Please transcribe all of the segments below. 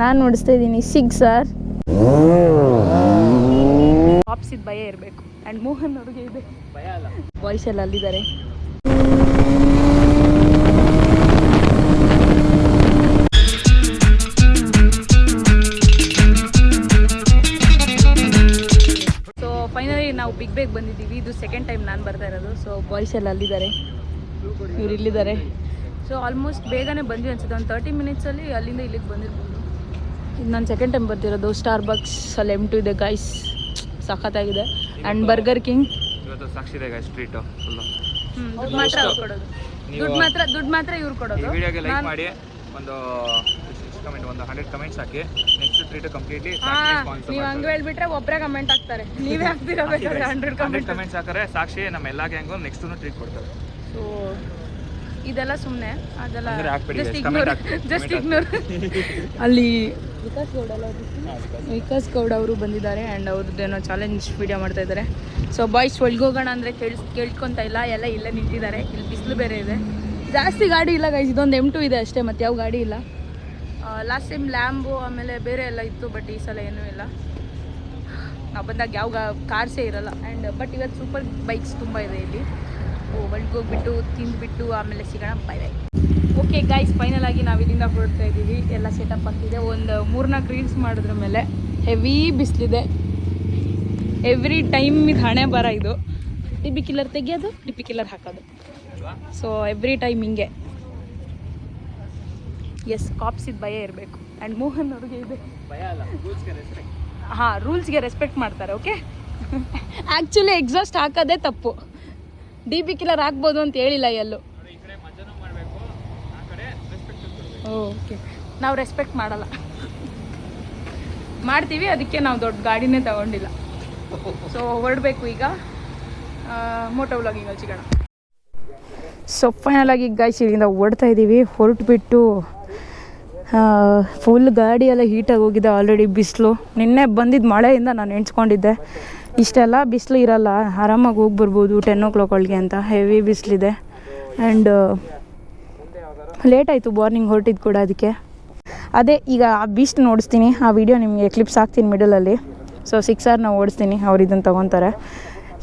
ನಾನು ನೋಡಿಸ್ತಾ ಇದ್ದೀನಿ ಸಿಗ್ ಸರ್. ಆಪ್ಸಿದ ಭಯ ಇರಬೇಕು. ಆ್ಯಂಡ್ ಮೋಹನ್ ಅವ್ರಿಗೆ ಇದೆ ಭಯ ಅಲ್ಲ, ಬಾಯ್ಸ್ ಎಲ್ಲ ಅಲ್ಲಿದ್ದಾರೆ. ಸೊ ಫೈನಲಿ ನಾವು ಬಿಗ್ ಬೇಗ್ ಬಂದಿದ್ದೀವಿ. ಇದು ಸೆಕೆಂಡ್ ಟೈಮ್ ನಾನು ಬರ್ತಾ ಇರೋದು. ಸೊ ಬಾಯ್ಸ್ ಎಲ್ಲ ಅಲ್ಲಿದ್ದಾರೆ, ಇವ್ರು ಇಲ್ಲಿದ್ದಾರೆ. ಸೊ ಆಲ್ಮೋಸ್ಟ್ ಬೇಗನೆ ಬಂದ್ವಿ ಅನ್ಸುತ್ತೆ. ಒಂದು 30 ಮಿನಿಟ್ಸಲ್ಲಿ ಅಲ್ಲಿಂದ ಇಲ್ಲಿಗೆ ಬಂದಿರ್ಬೋದು. ಇದು ನಾನು ಸೆಕೆಂಡ್ ಟೈಮ್ ಬರ್ತಿರೋದು. ಸ್ಟಾರ್ಬಕ್ಸ್ ಅಲ್ಲಿ M2 ಇದೆ ಗೈಸ್, ಸಖತ್ತಾಗಿದೆ. ಆ್ಯಂಡ್ ಬರ್ಗರ್ ಕಿಂಗ್ ಇವತ್ತು ಸಾಕ್ಷಿ ಇದೆ ಗೈಸ್. ಟ್ರೀಟ್ ಫುಲ್ ದುಡ್ಡು ಮಾತ್ರ ಅವ್ರು ಕೊಡೋದು, ದುಡ್ಡು ಮಾತ್ರ ಇವ್ರು ಕೊಡೋದು. ಈ ವಿಡಿಯೋಗೆ ಲೈಕ್ ಮಾಡಿ, ಒಂದು 100 ಕಮೆಂಟ್ಸ್ ಹಾಕಿ. ನೆಕ್ಸ್ಟ್ ಟ್ರೀಟ್ ಕಂಪ್ಲೀಟ್ಲಿ ನೀವು ಹಂಗೆ ಹೇಳ್ಬಿಟ್ರೆ ಒಬ್ಬರೇ ಕಮೆಂಟ್ ಹಾಕ್ತಾರೆ, ನೀವೇ ಹಾಕ್ತಿರಬೇಕಾದ್ರೆ 100 ಕಮೆಂಟ್ಸ್ ಹಾಕಿದ್ರೆ ಸಾಕ್ಷಿ ನಮ್ಮ ಎಲ್ಲ ಗ್ಯಾಂಗು ನೆಕ್ಸ್ಟ್ ಟ್ರೀಟ್ ಕೊಡ್ತಾರೆ. ಸೊ ಇದೆಲ್ಲ ಸುಮ್ಮನೆ, ಅದೆಲ್ಲ ಜಸ್ಟ್ ಇಗ್ನೋರ್. ಅಲ್ಲಿ ವಿಕಾಸ್ ಗೌಡ ಅವರು ಬಂದಿದ್ದಾರೆ ಆ್ಯಂಡ್ ಅವ್ರದ್ದೇನೋ ಚಾಲೆಂಜ್ ವಿಡಿಯೋ ಮಾಡ್ತಾ ಇದ್ದಾರೆ. ಸೊ ಬಾಯ್ಸ್ ಒಳಗೋಗೋಣ ಅಂದರೆ ಕೇಳ್ಕೊತಾ ಇಲ್ಲ, ಎಲ್ಲ ಇಲ್ಲೇ ನಿಂತಿದ್ದಾರೆ. ಇಲ್ಲಿ ಬಿಸಿಲು ಬೇರೆ ಇದೆ, ಜಾಸ್ತಿ ಗಾಡಿ ಇಲ್ಲ ಗೈಸ್. ಇದೊಂದು M2 ಇದೆ ಅಷ್ಟೇ, ಮತ್ತು ಯಾವ ಗಾಡಿ ಇಲ್ಲ. ಲಾಸ್ಟ್ ಟೈಮ್ ಲ್ಯಾಂಬೋ ಆಮೇಲೆ ಬೇರೆ ಎಲ್ಲ ಇತ್ತು, ಬಟ್ ಈ ಸಲ ಏನೂ ಇಲ್ಲ. ನಾವು ಬಂದಾಗ ಯಾವ ಕಾರ್ಸೇ ಇರಲ್ಲ. ಆ್ಯಂಡ್ ಬಟ್ ಇವತ್ತು ಸೂಪರ್ ಬೈಕ್ಸ್ ತುಂಬ ಇದೆ ಇಲ್ಲಿ. ಒಳಗೋಗ್ಬಿಟ್ಟು ತಿಂದುಬಿಟ್ಟು ಆಮೇಲೆ ಸಿಗೋಣ. Bye bye. Okay guys, final ಆಗಿ ನಾವು ಇಲ್ಲಿಂದ ಹೊರಡ್ತಾ ಇದ್ದೀವಿ. ಎಲ್ಲ ಸೆಟಪ್ ಆಗ್ತಿದೆ. ಒಂದು 3-4 ರೀಲ್ಸ್ ಮಾಡಿದ್ರ ಮೇಲೆ ಹೆವಿ ಬಿಸಿಲಿದೆ. ಎವ್ರಿ ಟೈಮ್ ಇದು ಹಣೆ ಬರ. ಇದು ಡಿಪಿ ಕಿಲ್ಲರ್ ತೆಗಿಯೋದು, ಡಿಪಿ ಕಿಲ್ಲರ್ ಹಾಕೋದು. ಸೊ ಎವ್ರಿ ಟೈಮ್ ಹಿಂಗೆ. ಎಸ್, ಕಾಪ್ಸಿದ ಭಯ ಇರಬೇಕು. ಆ್ಯಂಡ್ ಮೋಹನ್ ಅವ್ರಿಗೆ ಇದೆ ಭಯ ಅಲ್ಲ, ರೂಲ್ಸ್ಗೆ ರೆಸ್ಪೆಕ್ಟ್ ಮಾಡ್ತಾರೆ. ಓಕೆ, ಆ್ಯಕ್ಚುಲಿ ಎಕ್ಸಾಸ್ಟ್ ಹಾಕೋದೇ ತಪ್ಪು. DP ಕಿಲ್ಲರ್ ಹಾಕ್ಬೋದು ಅಂತ ಹೇಳಿಲ್ಲ ಎಲ್ಲೂ. ಓಕೆ, ನಾವು ರೆಸ್ಪೆಕ್ಟ್ ಮಾಡಲ್ಲ, ಮಾಡ್ತೀವಿ. ಅದಕ್ಕೆ ನಾವು ದೊಡ್ಡ ಗಾಡಿನೇ ತಗೊಂಡಿಲ್ಲ. ಸೊ ಹೊರಡಬೇಕು ಈಗ. ಮೋಟೋ ವ್ಲಾಗಿಂಗಲ್ಲಿ ಸಿಗೋಣ. ಸೊ ಫೈನಲ್ ಆಗಿ ಗೈಸ್ ಇಲ್ಲಿಂದ ಹೊರಡ್ತಾ ಇದ್ದೀವಿ. ಹೊರಟುಬಿಟ್ಟು ಫುಲ್ ಗಾಡಿ ಎಲ್ಲ ಹೀಟಾಗಿ ಹೋಗಿದೆ ಆಲ್ರೆಡಿ. ಬಿಸಿಲು ನಿನ್ನೆ ಬಂದಿದ್ದು ಮಳೆಯಿಂದ ನಾನು ಎಣ್ಸ್ಕೊಂಡಿದ್ದೆ. ಇಷ್ಟೆಲ್ಲ ಬಿಸಿಲು ಇರಲ್ಲ, ಆರಾಮಾಗಿ ಹೋಗಿ ಬರ್ಬೋದು 10 o'clock ಒಳಗೆ ಅಂತ. ಹೆವಿ ಬಿಸಿಲಿದೆ. ಆ್ಯಂಡ್ ಲೇಟ್ ಆಯಿತು ಮಾರ್ನಿಂಗ್ ಹೊರಟಿದ್ದು ಕೂಡ. ಅದಕ್ಕೆ ಅದೇ ಈಗ ಆ ಬೀಸ್ಟ್ ನೋಡಿಸ್ತೀನಿ. ಆ ವಿಡಿಯೋ ನಿಮಗೆ ಕ್ಲಿಪ್ಸ್ ಹಾಕ್ತೀನಿ ಮಿಡಲಲ್ಲಿ. ಸೊ 6 hour ನಾವು ಓಡಿಸ್ತೀನಿ, ಅವ್ರು ಇದನ್ನು ತೊಗೊತಾರೆ.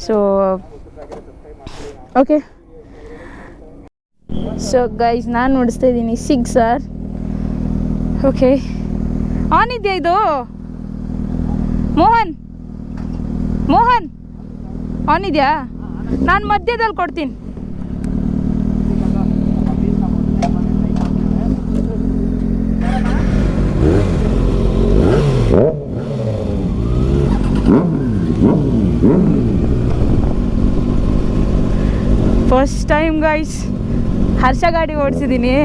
ಸೊ ಓಕೆ, ಸೊ ಗೈಸ್ ನಾನು ನೋಡಿಸ್ತಾ ಇದ್ದೀನಿ ಸಿಗ್ ಸರ್. ಓಕೆ, ಆನ್ ಇದೆಯಾ ಇದು? ಮೋಹನ್ ಆನ್ ಇದೆಯಾ? ನಾನು ಮಧ್ಯದಲ್ಲಿ ಕೊಡ್ತೀನಿ. ಫಸ್ಟ್ ಟೈಮ್ ಗೈಸ್ ಹರ್ಷ ಗಾಡಿ ಓಡಿಸಿದ್ದೀನಿ.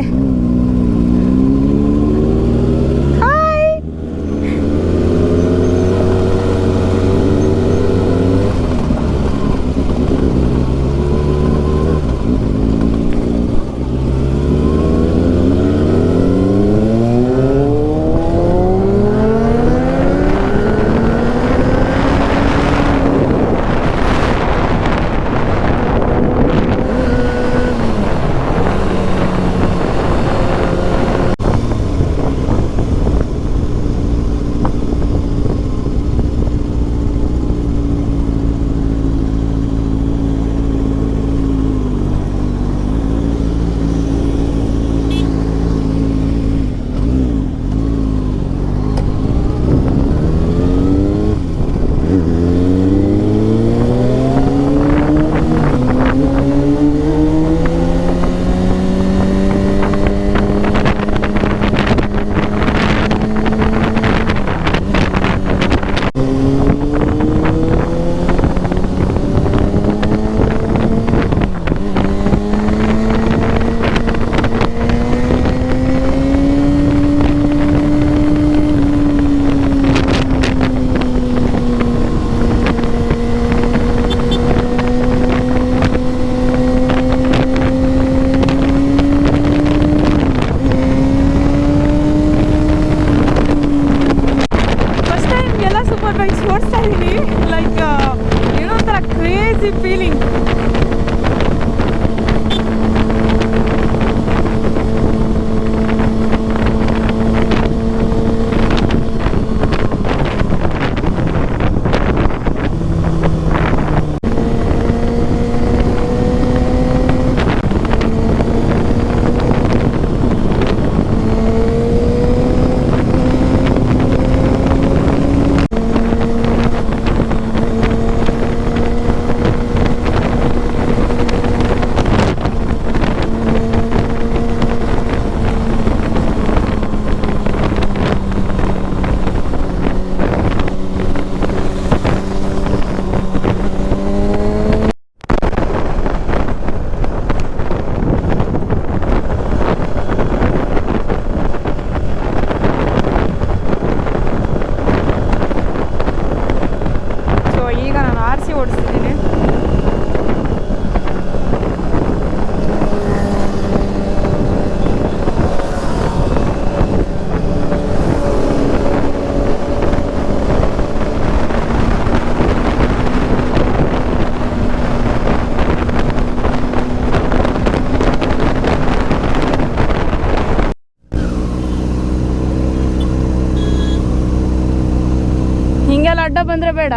ಅಡ್ಡ ಬಂದರೆ ಬೇಡ.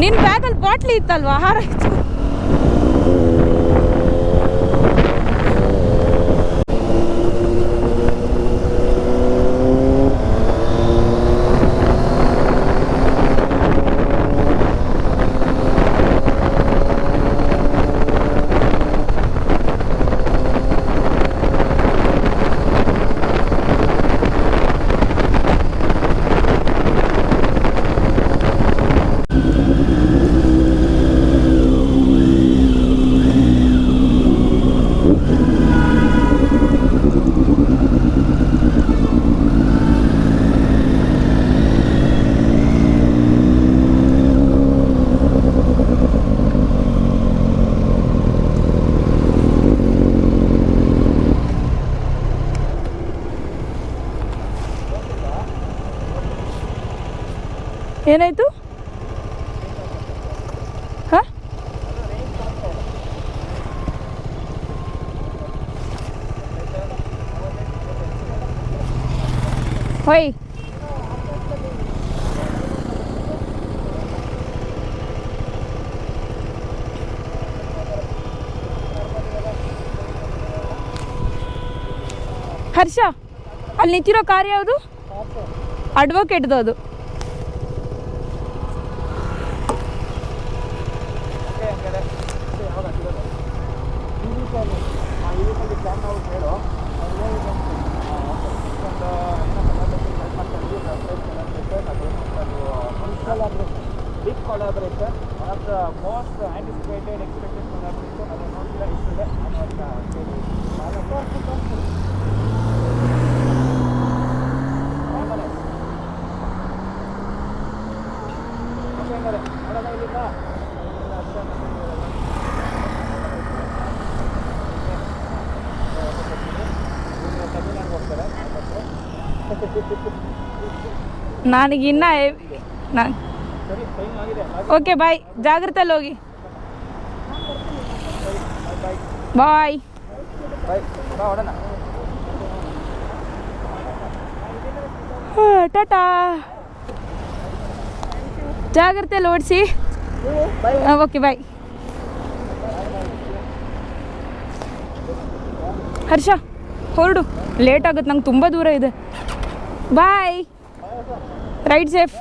ನಿನ್ನ ಬ್ಯಾಗಲ್ಲಿ ಬಾಟ್ಲಿ ಇತ್ತಲ್ವಾ, ಹಾರಾಯ್ತು. ಏನಾಯ್ತು? ಹಾಂ, ಹೊಯ್ ಹರ್ಷ, ಅಲ್ಲಿ ನಿಂತಿರೋ ಕಾರ್ ಯಾವುದು? ಅಡ್ವೊಕೇಟ್ದು ಅದು. Big collaboration, one of the most anticipated, expected collaboration. I don't know if you ನನಗಿನ್ನ ನಾನು ಓಕೆ ಬಾಯ್, ಜಾಗ್ರತೆಯಲ್ಲಿ ಹೋಗಿ. ಬಾಯ್. ಟಾಟಾ. ಜಾಗ್ರತೆಯಲ್ಲಿ ಓಡಿಸಿ. Okay bye. ಹರ್ಷ ಹೊರಡು, ಲೇಟ್ ಆಗುತ್ತೆ, ನಂಗೆ ತುಂಬ ದೂರ ಇದೆ. ಬಾಯ್, ರೈಡ್ ಸೇಫ್.